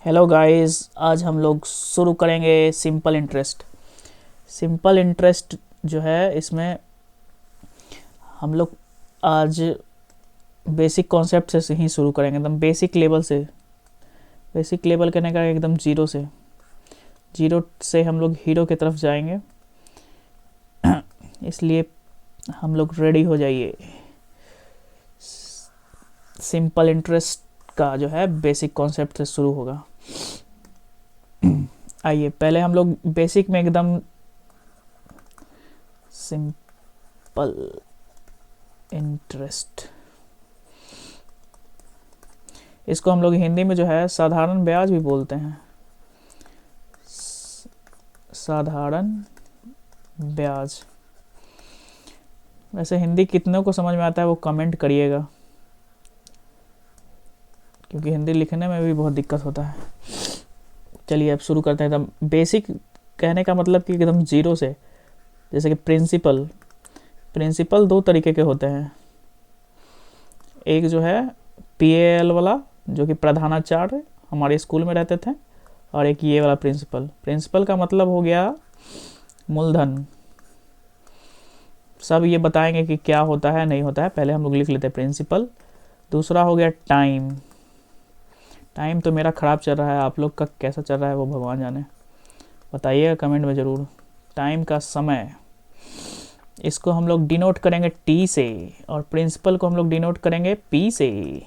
Hello guys, आज हम लोग शुरू करेंगे सिंपल इंटरेस्ट। सिंपल इंटरेस्ट जो है, इसमें हम लोग आज बेसिक कॉन्सेप्ट से ही शुरू करेंगे, एकदम बेसिक लेवल से। बेसिक लेवल कहने का एकदम जीरो से। जीरो से हम लोग हीरो की तरफ जाएंगे, इसलिए हम लोग रेडी हो जाइए। सिंपल इंटरेस्ट का जो है बेसिक कॉन्सेप्ट से शुरू होगा। आइए, पहले हम लोग बेसिक में एकदम सिंपल इंटरेस्ट, इसको हम लोग हिंदी में जो है साधारण ब्याज भी बोलते हैं। साधारण ब्याज। वैसे हिंदी कितनों को समझ में आता है वो कमेंट करिएगा, क्योंकि हिंदी लिखने में भी बहुत दिक्कत होता है। चलिए अब शुरू करते हैं। एकदम बेसिक कहने का मतलब कि एकदम जीरो से। जैसे कि प्रिंसिपल। प्रिंसिपल दो तरीके के होते हैं। एक जो है PAL वाला, जो कि प्रधानाचार्य हमारे स्कूल में रहते थे, और एक ये वाला प्रिंसिपल। प्रिंसिपल का मतलब हो गया मूलधन। सब ये बताएंगे कि क्या होता है नहीं होता है, पहले हम लोग लिख लेते हैं प्रिंसिपल। दूसरा हो गया टाइम। टाइम तो मेरा ख़राब चल रहा है, आप लोग का कैसा चल रहा है वो भगवान जाने, बताइएगा कमेंट में ज़रूर। टाइम का समय, इसको हम लोग डिनोट करेंगे T से, और प्रिंसिपल को हम लोग डिनोट करेंगे P से।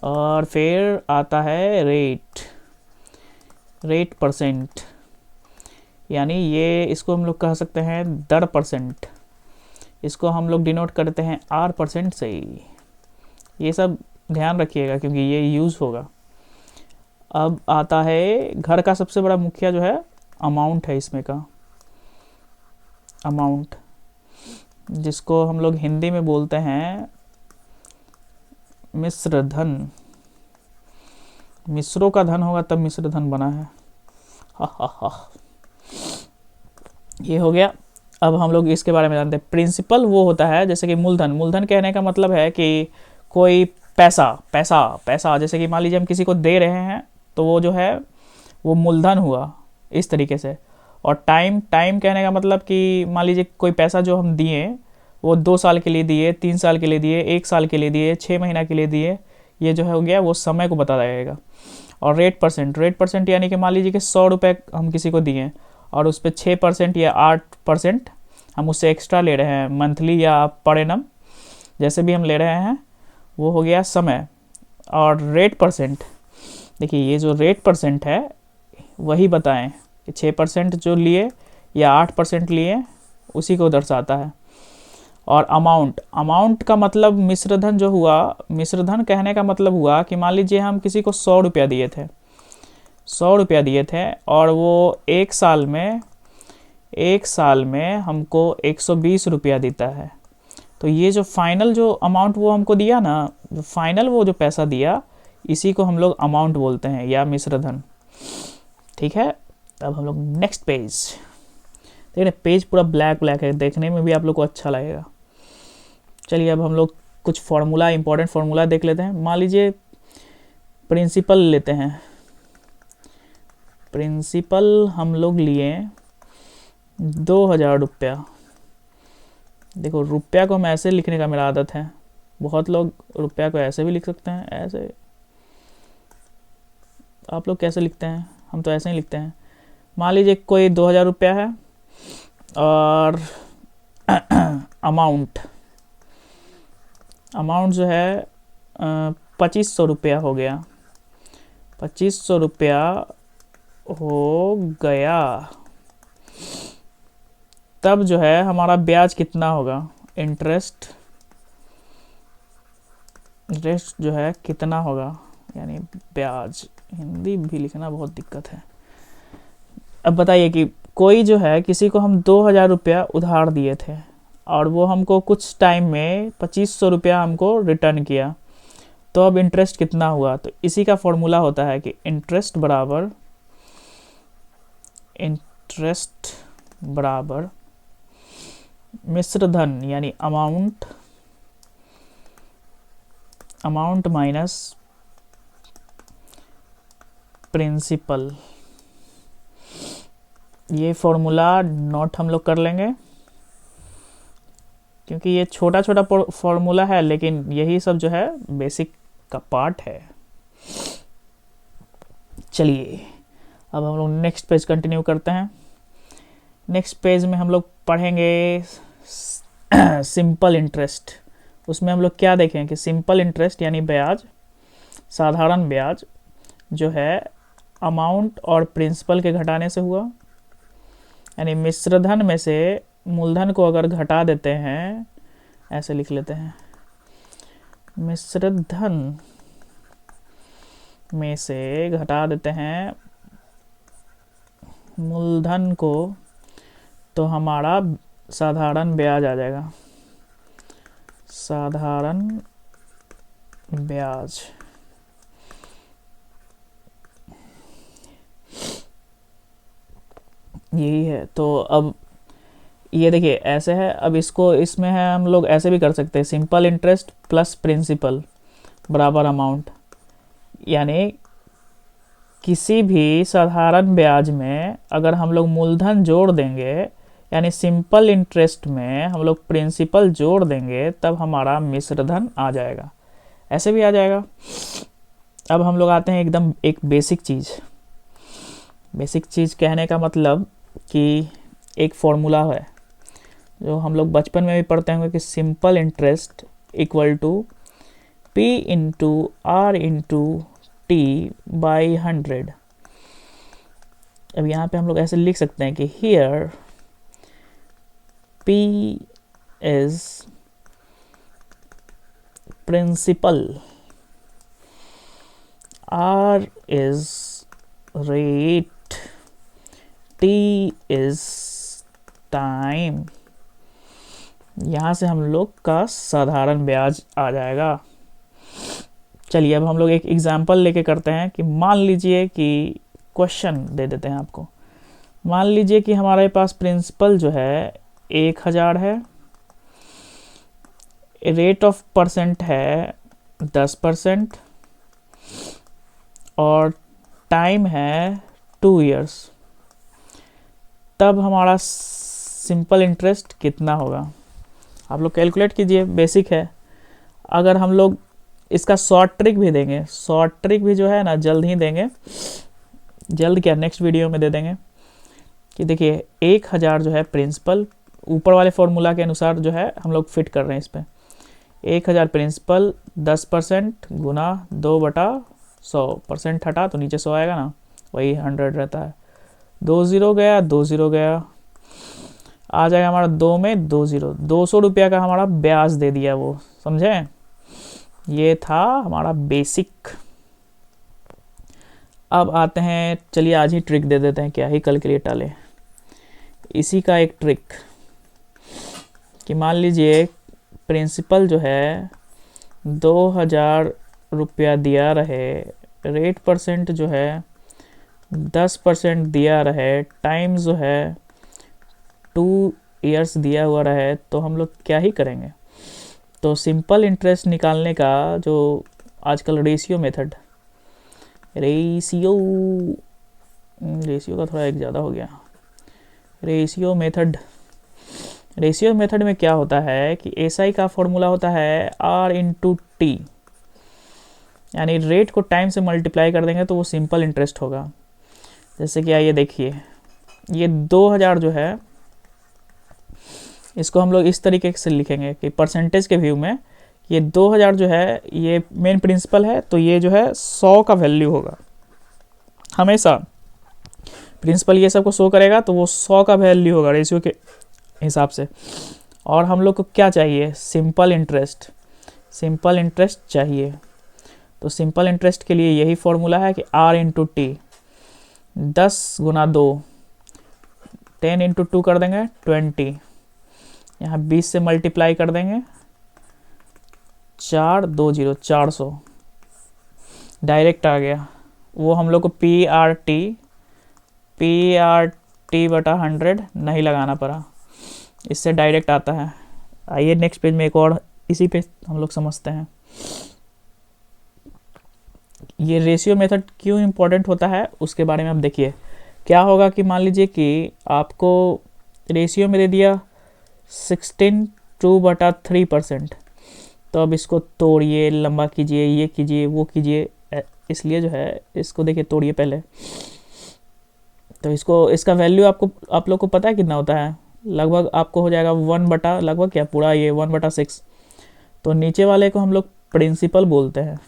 और फिर आता है रेट। रेट परसेंट, यानी ये इसको हम लोग कह सकते हैं दर परसेंट। इसको हम लोग डिनोट करते हैं R% से। ये सब ध्यान रखिएगा क्योंकि ये यूज़ होगा। अब आता है घर का सबसे बड़ा मुखिया जो है अमाउंट है। इसमें का अमाउंट, जिसको हम लोग हिंदी में बोलते हैं मिश्र धन। मिश्रों का धन होगा तब मिश्र धन बना है। हा हा हा। ये हो गया। अब हम लोग इसके बारे में जानते हैं। प्रिंसिपल वो होता है जैसे कि मूलधन। मूलधन कहने का मतलब है कि कोई पैसा पैसा पैसा, जैसे कि मान लीजिए हम किसी को दे रहे हैं तो वो जो है वो मूलधन हुआ, इस तरीके से। और टाइम, टाइम कहने का मतलब कि मान लीजिए कोई पैसा जो हम दिए वो 2 साल के लिए दिए, 3 साल के लिए दिए, 1 साल के लिए दिए, 6 महीना के लिए दिए, ये जो है हो गया वो समय को बता जाएगा। और रेट परसेंट, रेट परसेंट यानी कि मान लीजिए कि 100 रुपये हम किसी को दिए और उस पर 6% या 8% हम उससे एक्स्ट्रा ले रहे हैं, मंथली या पर एनम जैसे भी हम ले रहे हैं, वो हो गया समय। और रेट परसेंट, देखिए ये जो रेट परसेंट है वही बताएं कि 6% जो लिए या 8% लिए, उसी को दर्शाता है। और अमाउंट, अमाउंट का मतलब मिश्रधन जो हुआ। मिश्रधन कहने का मतलब हुआ कि मान लीजिए हम किसी को 100 रुपया दिए थे, 100 रुपया दिए थे, और वो एक साल में हमको 120 रुपया देता है। तो ये जो फाइनल जो अमाउंट वो हमको दिया ना, जो फाइनल वो जो पैसा दिया, इसी को हम लोग अमाउंट बोलते हैं या मिश्रधन। ठीक है। अब हम लोग नेक्स्ट पेज देख रहे हैं। पेज पूरा ब्लैक ब्लैक है, देखने में भी आप लोग को अच्छा लगेगा। चलिए अब हम लोग कुछ फार्मूला, इंपॉर्टेंट फार्मूला देख लेते हैं। मान लीजिए प्रिंसिपल लेते हैं। प्रिंसिपल हम लोग लिए 2000 रुपया। देखो रुपया को हम ऐसे लिखने का मेरा आदत है, बहुत लोग रुपया को ऐसे भी लिख सकते हैं, ऐसे। आप लोग कैसे लिखते हैं? हम तो ऐसे ही लिखते हैं। मान लीजिए कोई 2000 रुपया है और अमाउंट, अमाउंट जो है 2500 रुपया हो गया। 2500 रुपया हो गया, तब जो है हमारा ब्याज कितना होगा? इंटरेस्ट, इंटरेस्ट जो है कितना होगा, यानी ब्याज। हिंदी भी लिखना बहुत दिक्कत है। अब बताइए कि कोई जो है, किसी को हम 2000 रुपया उधार दिए थे और वो हमको कुछ टाइम में 2500 रुपया हमको रिटर्न किया, तो अब इंटरेस्ट कितना हुआ? तो इसी का फॉर्मूला होता है कि इंटरेस्ट बराबर मिश्रधन, यानी अमाउंट माइनस प्रिंसिपल, ये फॉर्मूला नोट हम लोग कर लेंगे क्योंकि ये छोटा छोटा फॉर्मूला है, लेकिन यही सब जो है बेसिक का पार्ट है। चलिए अब हम लोग नेक्स्ट पेज कंटिन्यू करते हैं। नेक्स्ट पेज में हम लोग पढ़ेंगे सिंपल इंटरेस्ट। उसमें हम लोग क्या देखें कि सिंपल इंटरेस्ट यानी ब्याज, साधारण ब्याज जो है अमाउंट और प्रिंसिपल के घटाने से हुआ, यानी मिश्रधन में से मूलधन को अगर घटा देते हैं, ऐसे लिख लेते हैं, मिश्रधन में से घटा देते हैं मूलधन को, तो हमारा साधारण ब्याज आ जाएगा। साधारण ब्याज यही है। तो अब ये देखिए ऐसे है, अब इसको इसमें है हम लोग ऐसे भी कर सकते हैं, सिंपल इंटरेस्ट प्लस प्रिंसिपल बराबर अमाउंट, यानी किसी भी साधारण ब्याज में अगर हम लोग मूलधन जोड़ देंगे, यानी सिंपल इंटरेस्ट में हम लोग प्रिंसिपल जोड़ देंगे, तब हमारा मिश्रधन आ जाएगा। ऐसे भी आ जाएगा। अब हम लोग आते हैं एकदम एक बेसिक चीज़। बेसिक चीज़ कहने का मतलब कि एक फॉर्मूला है जो हम लोग बचपन में भी पढ़ते होंगे कि simple interest equal to P into R into T by 100। अब यहाँ पे हम लोग ऐसे लिख सकते हैं कि here P is principal, R is rate, T is time. यहाँ से हम लोग का साधारण ब्याज आ जाएगा। चलिए अब हम लोग एक एग्जाम्पल लेके करते हैं कि मान लीजिए कि क्वेश्चन दे देते हैं आपको। मान लीजिए कि हमारे पास प्रिंसिपल जो है 1000 है, रेट ऑफ परसेंट है 10% और टाइम है 2 इयर्स। तब हमारा सिंपल इंटरेस्ट कितना होगा? आप लोग कैलकुलेट कीजिए, बेसिक है। अगर हम लोग इसका शॉर्ट ट्रिक भी देंगे, शॉर्ट ट्रिक भी जो है ना जल्द ही देंगे, जल्द क्या नेक्स्ट वीडियो में दे देंगे कि देखिए 1000 जो है प्रिंसिपल, ऊपर वाले फॉर्मूला के अनुसार जो है हम लोग फिट कर रहे हैं इस पर। 1000 प्रिंसिपल 10% गुना 2/100%, हटा तो नीचे 100 आएगा ना, वही 100 रहता है। 2 0 गया, 2 0 गया, आ जाएगा हमारा 2 में 2 0, 200 रुपया का हमारा ब्याज दे दिया वो, समझे? ये था हमारा बेसिक। अब आते हैं, चलिए आज ही ट्रिक दे देते हैं, क्या ही कल के लिए टाले। इसी का एक ट्रिक कि मान लीजिए प्रिंसिपल जो है 2000 रुपया दिया रहे, रेट परसेंट जो है 10% दिया रहे, टाइम जो है 2 इयर्स दिया हुआ रहे, तो हम लोग क्या ही करेंगे? तो सिंपल इंटरेस्ट निकालने का जो आजकल रेशियो मेथड, रेशियो का थोड़ा एक ज़्यादा हो गया, रेशियो मेथड में क्या होता है कि एसआई का फॉर्मूला होता है R इंटू टी, यानी रेट को टाइम से मल्टीप्लाई कर देंगे तो वो सिंपल इंटरेस्ट होगा। जैसे कि आइए देखिए, ये 2000 जो है इसको हम लोग इस तरीके से लिखेंगे कि परसेंटेज के व्यू में ये 2000 जो है ये मेन प्रिंसिपल है, तो ये जो है 100 का वैल्यू होगा। हमेशा प्रिंसिपल ये सबको शो करेगा तो वो 100 का वैल्यू होगा रेशियो के हिसाब से। और हम लोग को क्या चाहिए? सिंपल इंटरेस्ट चाहिए। तो सिंपल इंटरेस्ट के लिए यही फॉर्मूला है कि R इंटू टी, 10 गुना 2, 10 इंटू 2 कर देंगे 20, यहाँ 20 से मल्टीप्लाई कर देंगे, 4 2 0 400 डायरेक्ट आ गया। वो हम लोग को PRT बटा 100 नहीं लगाना पड़ा, इससे डायरेक्ट आता है। आइए नेक्स्ट पेज में एक और इसी पे हम लोग समझते हैं। ये रेशियो मेथड क्यों इम्पोर्टेंट होता है उसके बारे में आप देखिए। क्या होगा कि मान लीजिए कि आपको रेशियो में दे दिया 16:2/3%, तो अब इसको तोड़िए, लंबा कीजिए, ये कीजिए, वो कीजिए, इसलिए जो है इसको देखिए तोड़िए पहले। तो इसका वैल्यू आप लोग को पता है कितना होता है? लगभग आपको हो जाएगा 1 लगभग क्या पूरा ये 1/6। तो नीचे वाले को हम लोग प्रिंसिपल बोलते हैं,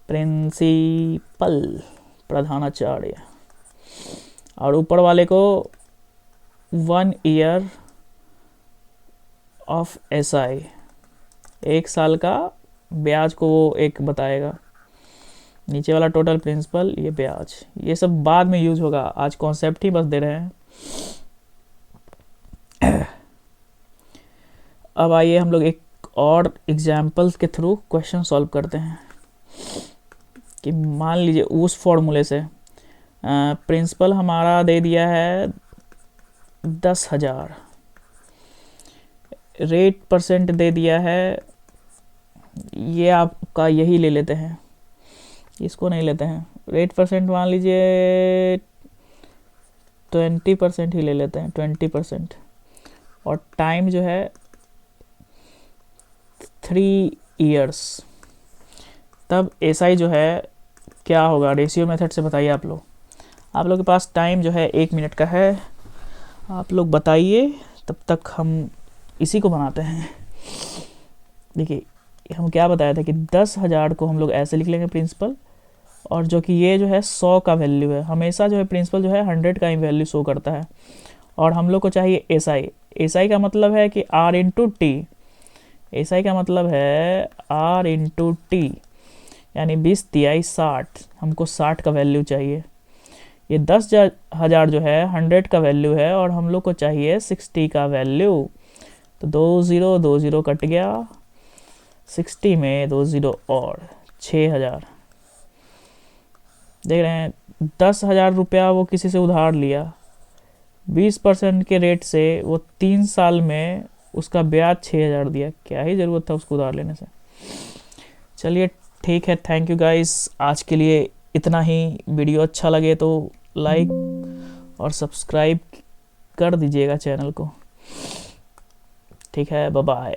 प्रिंसिपल, प्रधानाचार्य। और ऊपर वाले को 1 ईयर ऑफ SI, 1 साल का ब्याज को वो एक बताएगा। नीचे वाला टोटल प्रिंसिपल, ये ब्याज, ये सब बाद में यूज होगा, आज कॉन्सेप्ट ही बस दे रहे हैं। अब आइए हम लोग एक और एग्जाम्पल्स के थ्रू क्वेश्चन सॉल्व करते हैं। कि मान लीजिए उस फॉर्मूले से प्रिंसिपल हमारा दे दिया है 10,000, रेट % दे दिया है, ये आपका यही ले लेते हैं, इसको नहीं लेते हैं। रेट % मान लीजिए 20% ही ले लेते हैं, 20%। और टाइम जो है 3 इयर्स। तब SI जो है क्या होगा रेशियो मेथड से बताइए आप लोग के पास टाइम जो है 1 मिनट का है, आप लोग बताइए, तब तक हम इसी को बनाते हैं। देखिए हम क्या बताया था कि 10,000 को हम लोग ऐसे लिख लेंगे प्रिंसिपल, और जो कि ये जो है 100 का वैल्यू है, हमेशा जो है प्रिंसिपल जो है 100 का ही वैल्यू शो करता है। और हम लोग को चाहिए SI का मतलब है कि R/T। SI का मतलब है R/T, यानी 20 तिहाई 60, हमको 60 का वैल्यू चाहिए। ये 10,000 जो है 100 का वैल्यू है, और हम लोग को चाहिए 60 का वैल्यू। तो 2 0 कट गया, 60 में 2 0 और 6,000। देख रहे हैं 10,000 रुपया वो किसी से उधार लिया, 20% के रेट से वो 3 साल में उसका ब्याज 6,000 दिया। क्या ही ज़रूरत था उसको उधार लेने से। चलिए ठीक है, थैंक यू गाइस, आज के लिए इतना ही। वीडियो अच्छा लगे तो लाइक और सब्सक्राइब कर दीजिएगा चैनल को। ठीक है, बाय बाय।